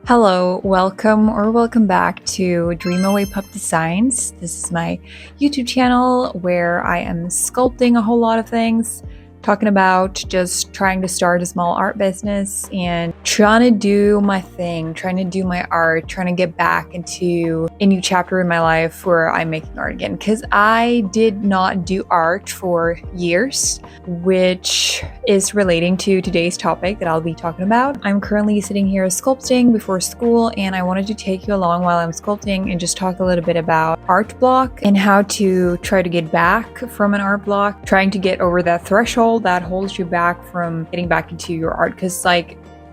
Hello, welcome back to Dreamawaypupdesigns. This is my YouTube channel where I am sculpting a whole lot of things, talking about just trying to start a small art business and trying to do my thing, trying to do my art, trying to get back into a new chapter in my life where I'm making art again. Because I did not do art for years, which is relating to today's topic that I'll be talking about. I'm currently sitting here sculpting before school, and I wanted to take you along while I'm sculpting and just talk a little bit about art block and how to try to get back from an art block, trying to get over that threshold that holds you back from getting back into your art. Because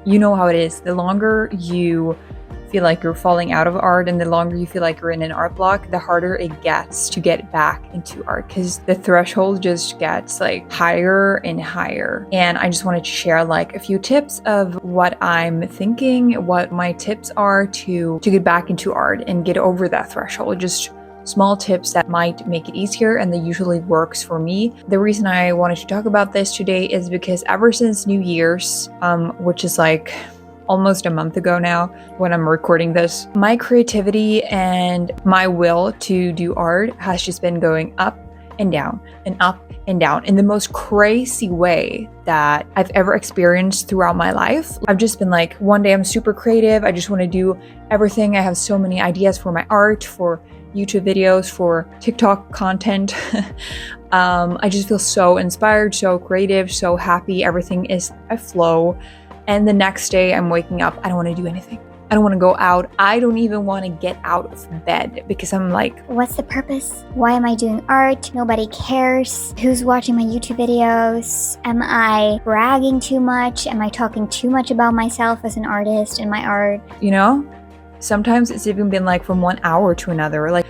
you know how it is, the longer you feel like you're falling out of art and the longer you feel like you're in an art block, the harder it gets to get back into art, because the threshold just gets higher and higher. And I just wanted to share a few tips of what I'm thinking, what my tips are to get back into art and get over that threshold. Just small tips that might make it easier, and that usually works for me. The reason I wanted to talk about this today is because ever since New Year's, which is almost a month ago now when I'm recording this, my creativity and my will to do art has just been going up and down and up and down in the most crazy way that I've ever experienced throughout my life. I've just been one day I'm super creative, I just want to do everything. I have so many ideas for my art, for YouTube videos, for TikTok content. I just feel so inspired, so creative, so happy. Everything is a flow. And the next day I'm waking up, I don't want to do anything. I don't want to go out. I don't even want to get out of bed because I'm what's the purpose? Why am I doing art? Nobody cares. Who's watching my YouTube videos? Am I bragging too much? Am I talking too much about myself as an artist and my art? Sometimes it's even been from 1 hour to another.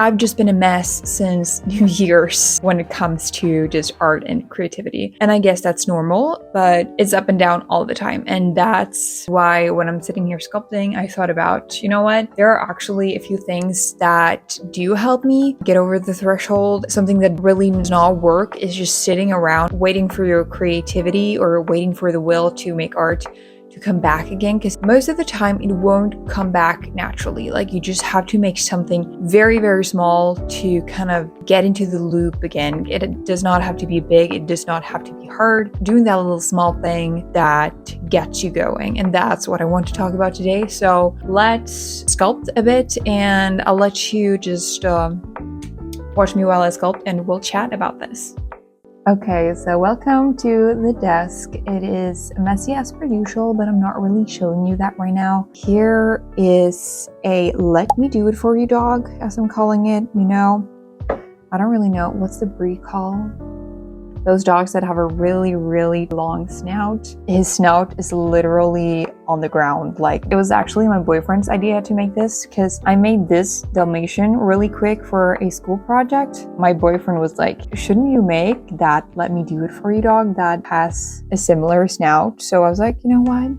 I've just been a mess since New Year's when it comes to just art and creativity. And I guess that's normal, but it's up and down all the time. And that's why when I'm sitting here sculpting, I thought about, you know what? There are actually a few things that do help me get over the threshold. Something that really does not work is just sitting around waiting for your creativity or waiting for the will to make art to come back again, because most of the time it won't come back naturally. You just have to make something very, very small to kind of get into the loop again. It does not have to be big, it does not have to be hard. Doing that little small thing that gets you going, and that's what I want to talk about today. So let's sculpt a bit, and I'll let you just watch me while I sculpt, and we'll chat about this. Okay, so welcome to the desk. It is messy as per usual, but I'm not really showing you that right now. Here is a let me do it for you dog, as I'm calling it. I don't really know. What's the breed called? Those dogs that have a really, really long snout. His snout is literally on the ground. It was actually my boyfriend's idea to make this, because I made this Dalmatian really quick for a school project. My boyfriend was like, shouldn't you make that let me do it for you dog that has a similar snout? So I was like, you know what?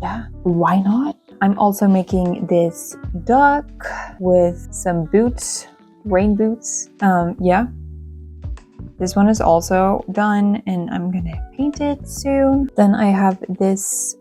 Yeah, why not? I'm also making this duck with some boots, rain boots. Yeah. This one is also done, and I'm gonna paint it soon. Then I have this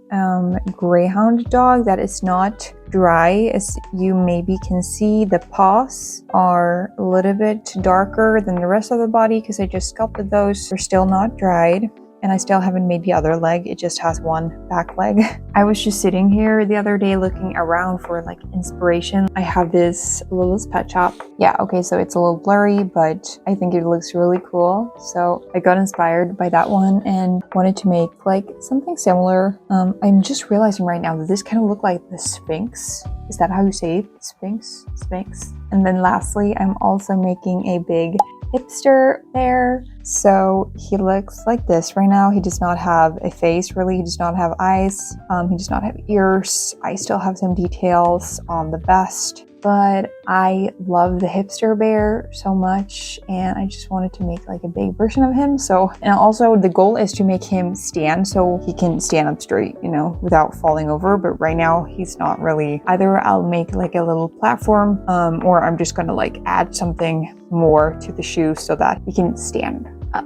greyhound dog that is not dry. As you maybe can see, the paws are a little bit darker than the rest of the body because I just sculpted those. They're still not dried. And I still haven't made the other leg. It just has one back leg. I was just sitting here the other day looking around for inspiration. I have this Little's Pet Shop. Yeah, okay, so it's a little blurry, but I think it looks really cool. So I got inspired by that one and wanted to make something similar. I'm just realizing right now that this kind of looked like the Sphinx. Is that how you say it? Sphinx? Sphinx. And then lastly, I'm also making a big hipster bear. So he looks like this right now. He does not have a face, really. He does not have eyes. He does not have ears. I still have some details on the vest, but I love the hipster bear so much, and I just wanted to make a big version of him. And also the goal is to make him stand so he can stand up straight, without falling over. But right now he's not really. Either I'll make a little platform, or I'm just gonna add something more to the shoe so that he can stand up.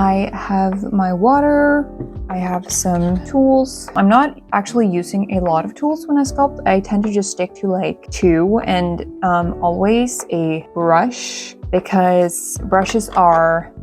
I have my water, I have some tools. I'm not actually using a lot of tools when I sculpt. I tend to just stick to like 2 and always a brush, because brushes are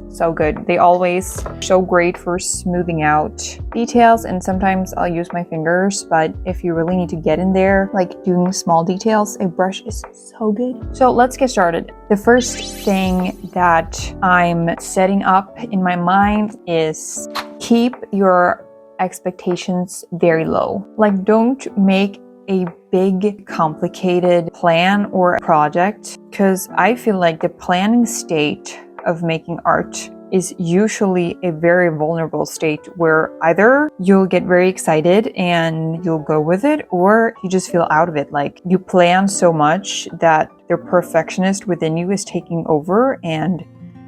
so good. They always so great for smoothing out details, and sometimes I'll use my fingers, but if you really need to get in there, like doing small details, a brush is so good. So let's get started. The first thing that I'm setting up in my mind is keep your expectations very low. Like, don't make a big complicated plan or project, because I feel like the planning state of making art is usually a very vulnerable state where either you'll get very excited and you'll go with it, or you just feel out of it. Like, you plan so much that the perfectionist within you is taking over, and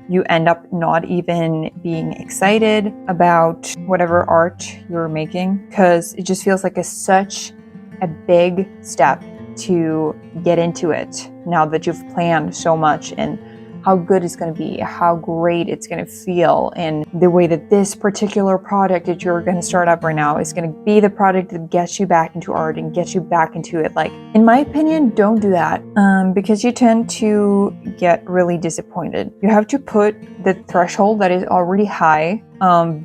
you end up not even being excited about whatever art you're making, because it just feels like such a big step to get into it now that you've planned so much, and how good it's going to be, how great it's going to feel, and the way that this particular product that you're going to start up right now is going to be the product that gets you back into art and gets you back into it. Like, in my opinion, don't do that, because you tend to get really disappointed. You have to put the threshold that is already high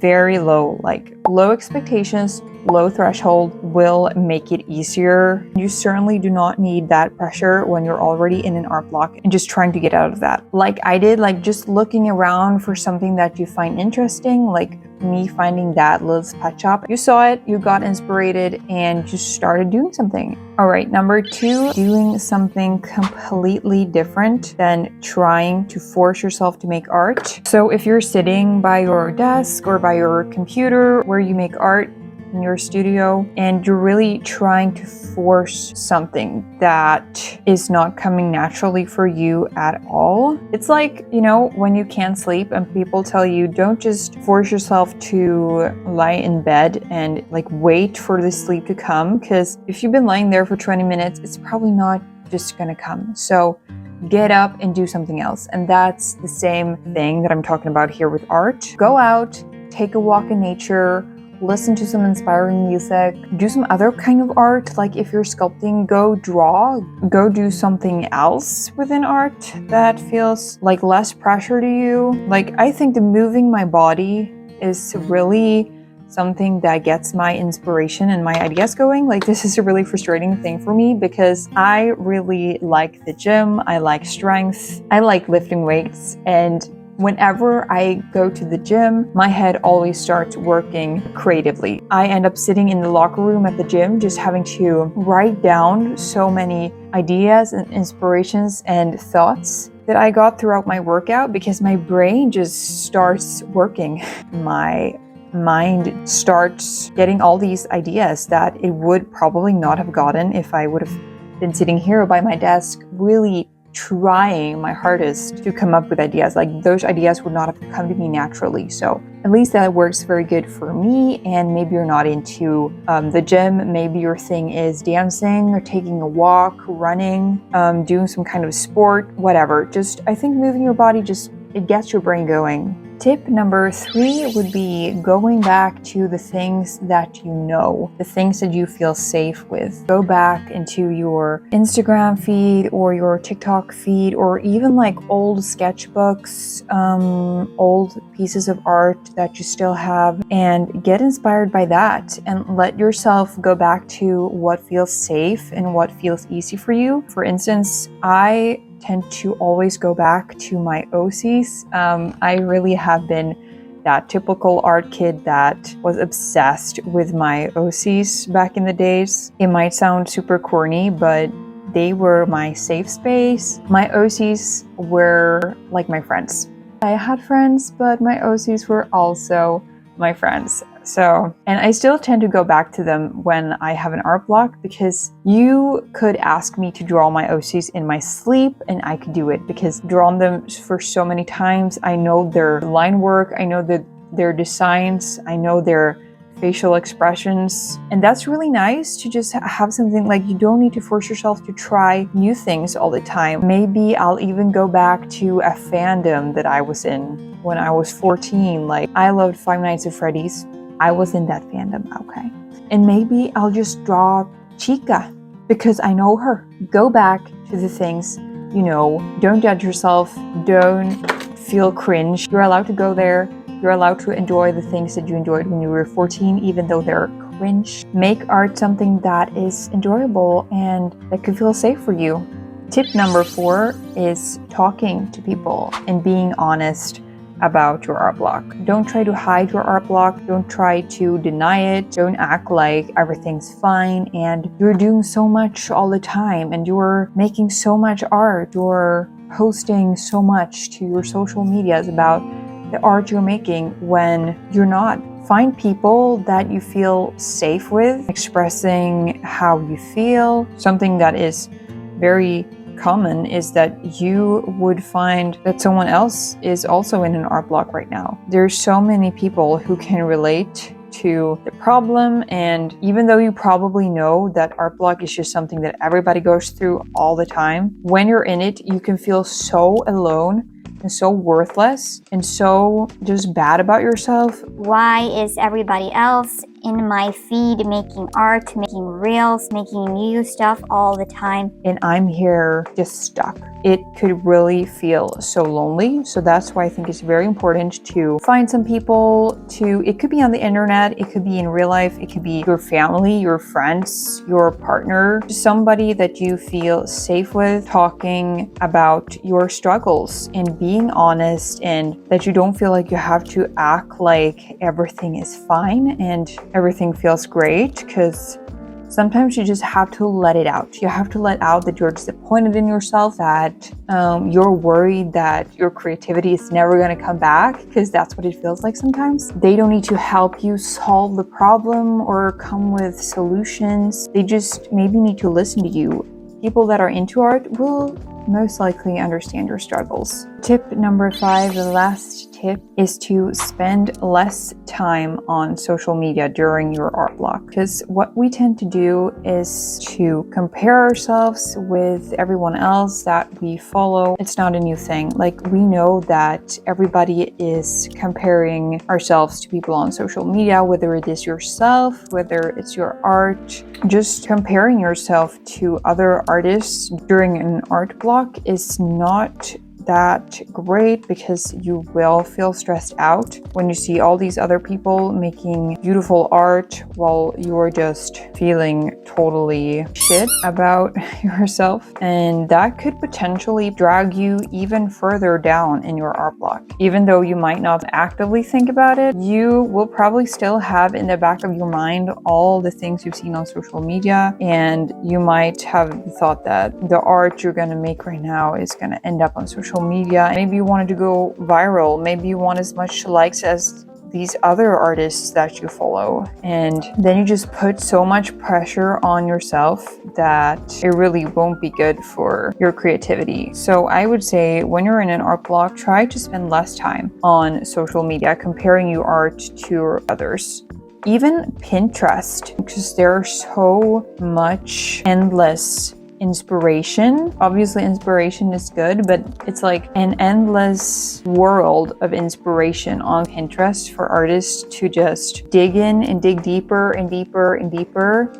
very low. Like, low expectations, low threshold will make it easier. You certainly do not need that pressure when you're already in an art block and just trying to get out of that. Like I did, like just looking around for something that you find interesting, like me finding that Lil's Pet Shop. You saw it, you got inspired, and just started doing something. All right, number 2, doing something completely different than trying to force yourself to make art. So if you're sitting by your desk or by your computer where you make art in your studio, and you're really trying to force something that is not coming naturally for you at all. It's like, you know, when you can't sleep and people tell you, don't just force yourself to lie in bed and like wait for the sleep to come, because if you've been lying there for 20 minutes, it's probably not just gonna come. So get up and do something else. And that's the same thing that I'm talking about here with art. Go out, take a walk in nature, listen to some inspiring music, do some other kind of art. Like if you're sculpting, go draw, go do something else within art that feels like less pressure to you. Like, I think the moving my body is really something that gets my inspiration and my ideas going. Like, this is a really frustrating thing for me because I really like the gym, I like strength, I like lifting weights, and whenever I go to the gym, my head always starts working creatively. I end up sitting in the locker room at the gym, just having to write down so many ideas and inspirations and thoughts that I got throughout my workout, because my brain just starts working. My mind starts getting all these ideas that it would probably not have gotten if I would have been sitting here by my desk really trying my hardest to come up with ideas. Like, those ideas would not have come to me naturally. So at least that works very good for me. And maybe you're not into the gym. Maybe your thing is dancing or taking a walk, running, doing some kind of sport, whatever. Just, I think moving your body, just, it gets your brain going. Tip number 3 would be going back to the things that you know, the things that you feel safe with. Go back into your Instagram feed or your TikTok feed, or even like old sketchbooks, old pieces of art that you still have, and get inspired by that and let yourself go back to what feels safe and what feels easy for you. For instance, I tend to always go back to my OCs. I really have been that typical art kid that was obsessed with my OCs back in the days. It might sound super corny, but they were my safe space. My OCs were like my friends. I had friends, but my OCs were also my friends. So, and I still tend to go back to them when I have an art block, because you could ask me to draw my OCs in my sleep and I could do it, because drawn them for so many times. I know their line work, I know their designs, I know their facial expressions. And that's really nice to just have something like you don't need to force yourself to try new things all the time. Maybe I'll even go back to a fandom that I was in when I was 14. Like I loved Five Nights at Freddy's. I was in that fandom, okay. And maybe I'll just draw Chica because I know her. Go back to the things you know. Don't judge yourself. Don't feel cringe. You're allowed to go there. You're allowed to enjoy the things that you enjoyed when you were 14, even though they're cringe. Make art something that is enjoyable and that could feel safe for you. Tip number 4 is talking to people and being honest about your art block. Don't try to hide your art block. Don't try to deny it. Don't act like everything's fine and you're doing so much all the time and you're making so much art. You're posting so much to your social medias about the art you're making when you're not. Find people that you feel safe with, expressing how you feel. Something that is very common is that you would find that someone else is also in an art block right now. There's so many people who can relate to the problem, and even though you probably know that art block is just something that everybody goes through all the time, when you're in it, you can feel so alone and so worthless and so just bad about yourself. Why is everybody else in my feed making art, making reels, making new stuff all the time? And I'm here just stuck. It could really feel so lonely. So that's why I think it's very important to find some people it could be on the internet, it could be in real life, it could be your family, your friends, your partner, somebody that you feel safe with, talking about your struggles and being honest, and that you don't feel like you have to act like everything is fine and everything feels great, because sometimes you just have to let it out. You have to let out that you're disappointed in yourself, that you're worried that your creativity is never going to come back, because that's what it feels like sometimes. They don't need to help you solve the problem or come with solutions. They just maybe need to listen to you. People that are into art will most likely understand your struggles. Tip number 5, the last tip, is to spend less time on social media during your art block. Because what we tend to do is to compare ourselves with everyone else that we follow. It's not a new thing. Like, we know that everybody is comparing ourselves to people on social media, whether it is yourself, whether it's your art. Just comparing yourself to other artists during an art block is not that great, because you will feel stressed out when you see all these other people making beautiful art while you're just feeling totally shit about yourself. And that could potentially drag you even further down in your art block. Even though you might not actively think about it, you will probably still have in the back of your mind all the things you've seen on social media, and you might have thought that the art you're going to make right now is going to end up on social media. Maybe you wanted to go viral. Maybe you want as much likes as these other artists that you follow. And then you just put so much pressure on yourself that it really won't be good for your creativity. So I would say when you're in an art block, try to spend less time on social media comparing your art to others. Even Pinterest, because there's so much endless inspiration. Obviously, inspiration is good, but it's like an endless world of inspiration on Pinterest for artists to just dig in and dig deeper and deeper and deeper.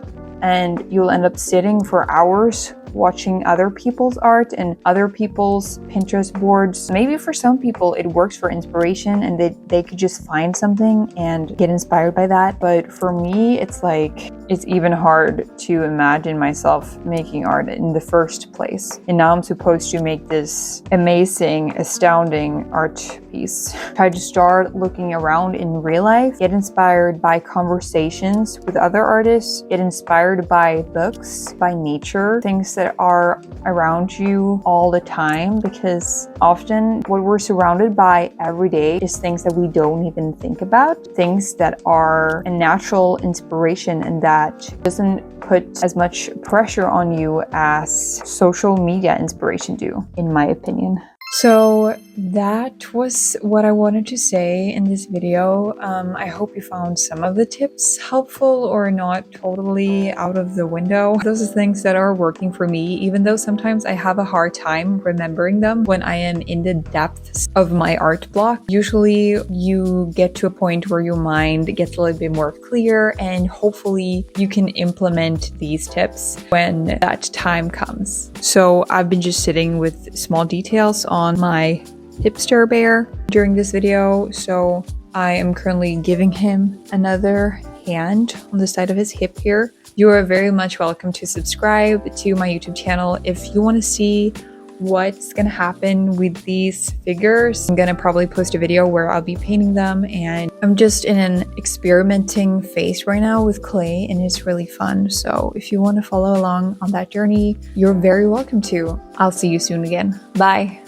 And you'll end up sitting for hours watching other people's art and other people's Pinterest boards. Maybe for some people it works for inspiration and they could just find something and get inspired by that. But for me, it's like, it's even hard to imagine myself making art in the first place. And now I'm supposed to make this amazing, astounding art piece. Try to start looking around in real life, get inspired by conversations with other artists, get inspired by books, by nature, things that are around you all the time, because often what we're surrounded by every day is things that we don't even think about, things that are a natural inspiration and that doesn't put as much pressure on you as social media inspiration do, in my opinion. So that was what I wanted to say in this video. I hope you found some of the tips helpful or not totally out of the window. Those are things that are working for me, even though sometimes I have a hard time remembering them when I am in the depths of my art block. Usually you get to a point where your mind gets a little bit more clear, and hopefully you can implement these tips when that time comes. So I've been just sitting with small details on my hipster bear during this video. So I am currently giving him another hand on the side of his hip here. You are very much welcome to subscribe to my YouTube channel if you want to see what's gonna happen with these figures. I'm gonna probably post a video where I'll be painting them, and I'm just in an experimenting phase right now with clay, and it's really fun. So if you want to follow along on that journey, you're very welcome to. I'll see you soon again. Bye.